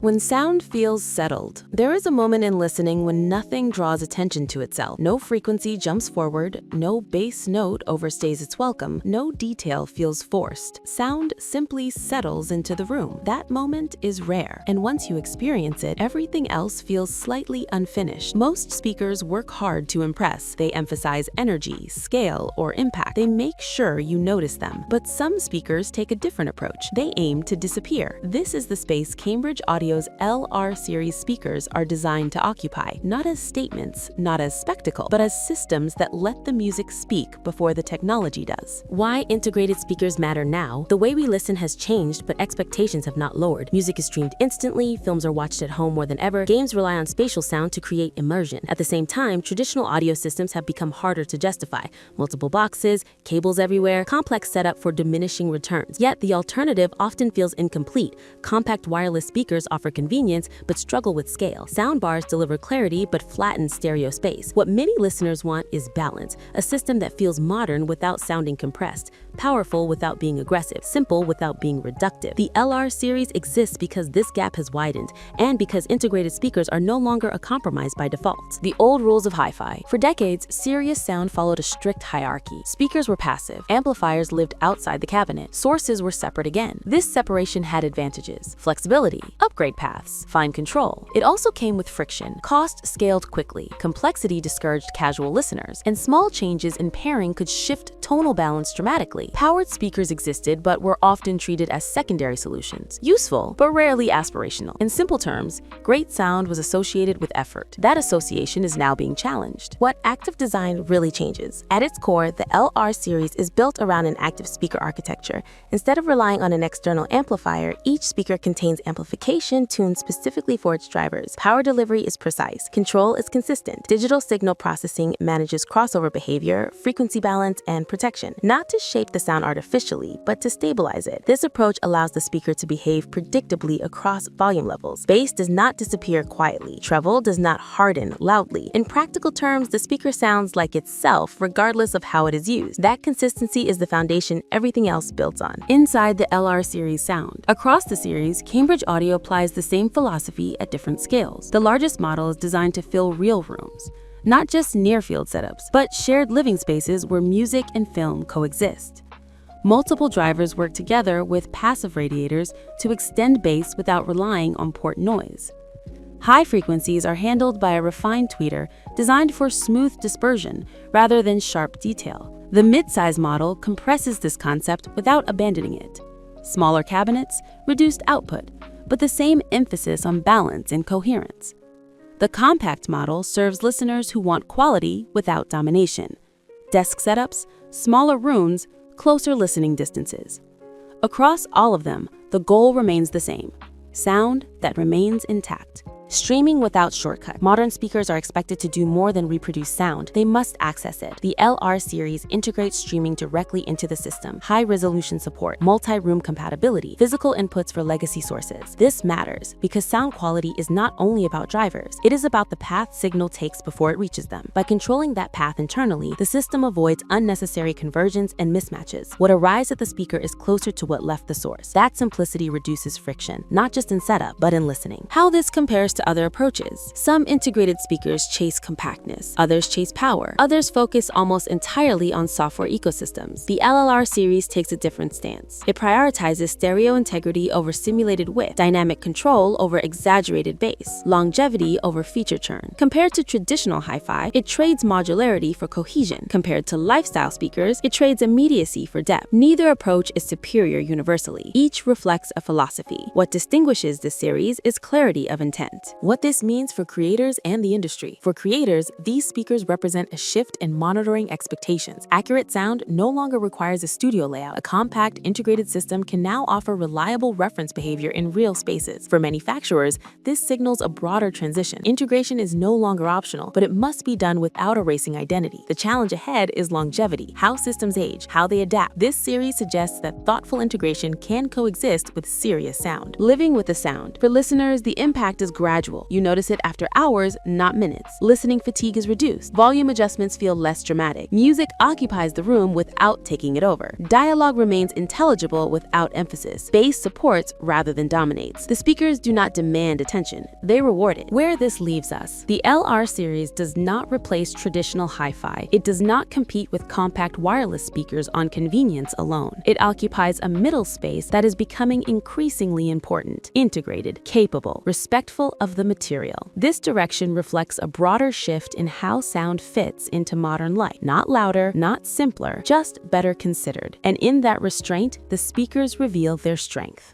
When sound feels settled, there is a moment in listening when nothing draws attention to itself. No frequency jumps forward, no bass note overstays its welcome, no detail feels forced. Sound simply settles into the room. That moment is rare, and once you experience it, everything else feels slightly unfinished. Most speakers work hard to impress. They emphasize energy, scale, or impact. They make sure you notice them. But some speakers take a different approach. They aim to disappear. This is the space Cambridge Audio's LR series speakers are designed to occupy, not as statements, not as spectacle, but as systems that let the music speak before the technology does. Why integrated speakers matter now? The way we listen has changed, but expectations have not lowered. Music is streamed instantly, films are watched at home more than ever, games rely on spatial sound to create immersion. At the same time, traditional audio systems have become harder to justify. Multiple boxes, cables everywhere, complex setup for diminishing returns. Yet the alternative often feels incomplete. Compact wireless speakers offer convenience, but struggle with scale. Soundbars deliver clarity, but flatten stereo space. What many listeners want is balance, a system that feels modern without sounding compressed, powerful without being aggressive, simple without being reductive. The LR series exists because this gap has widened, and because integrated speakers are no longer a compromise by default. The old rules of hi-fi. For decades, serious sound followed a strict hierarchy. Speakers were passive, amplifiers lived outside the cabinet, sources were separate again. This separation had advantages: flexibility, upgrade paths, fine control. It also came with friction. Cost scaled quickly, complexity discouraged casual listeners, and small changes in pairing could shift tonal balance dramatically. Powered speakers existed, but were often treated as secondary solutions. Useful, but rarely aspirational. In simple terms, great sound was associated with effort. That association is now being challenged. What active design really changes? At its core, the LR series is built around an active speaker architecture. Instead of relying on an external amplifier, each speaker contains amplification tuned specifically for its drivers. Power delivery is precise. Control is consistent. Digital signal processing manages crossover behavior, frequency balance, and protection. Not to shape the sound artificially, but to stabilize it. This approach allows the speaker to behave predictably across volume levels. Bass does not disappear quietly. Treble does not harden loudly. In practical terms, the speaker sounds like itself regardless of how it is used. That consistency is the foundation everything else builds on. Inside the LR series sound. Across the series, Cambridge Audio applies the same philosophy at different scales. The largest model is designed to fill real rooms, not just near-field setups, but shared living spaces where music and film coexist. Multiple drivers work together with passive radiators to extend bass without relying on port noise. High frequencies are handled by a refined tweeter designed for smooth dispersion rather than sharp detail. The mid-size model compresses this concept without abandoning it. Smaller cabinets, reduced output, but the same emphasis on balance and coherence. The compact model serves listeners who want quality without domination. Desk setups, smaller rooms, closer listening distances. Across all of them, the goal remains the same: sound that remains intact. Streaming without shortcut. Modern speakers are expected to do more than reproduce sound. They must access it. The LR series integrates streaming directly into the system. High-resolution support, multi-room compatibility, physical inputs for legacy sources. This matters because sound quality is not only about drivers. It is about the path signal takes before it reaches them. By controlling that path internally, the system avoids unnecessary conversions and mismatches. What arrives at the speaker is closer to what left the source. That simplicity reduces friction, not just in setup, but in listening. How this compares to other approaches. Some integrated speakers chase compactness, others chase power, others focus almost entirely on software ecosystems. The LLR series takes a different stance. It prioritizes stereo integrity over simulated width, dynamic control over exaggerated bass, longevity over feature churn. Compared to traditional hi-fi, it trades modularity for cohesion. Compared to lifestyle speakers, it trades immediacy for depth. Neither approach is superior universally. Each reflects a philosophy. What distinguishes this series is clarity of intent. What this means for creators and the industry. For creators, these speakers represent a shift in monitoring expectations. Accurate sound no longer requires a studio layout. A compact, integrated system can now offer reliable reference behavior in real spaces. For manufacturers, this signals a broader transition. Integration is no longer optional, but it must be done without erasing identity. The challenge ahead is longevity, how systems age, how they adapt. This series suggests that thoughtful integration can coexist with serious sound. Living with the sound. For listeners, the impact is gradual gradual. You notice it after hours, not minutes. Listening fatigue is reduced. Volume adjustments feel less dramatic. Music occupies the room without taking it over. Dialogue remains intelligible without emphasis. Bass supports rather than dominates. The speakers do not demand attention. They reward it. Where this leaves us. The LR series does not replace traditional hi-fi. It does not compete with compact wireless speakers on convenience alone. It occupies a middle space that is becoming increasingly important, integrated, capable, respectful of the material. This direction reflects a broader shift in how sound fits into modern life. Not louder, not simpler, just better considered. And in that restraint, the speakers reveal their strength.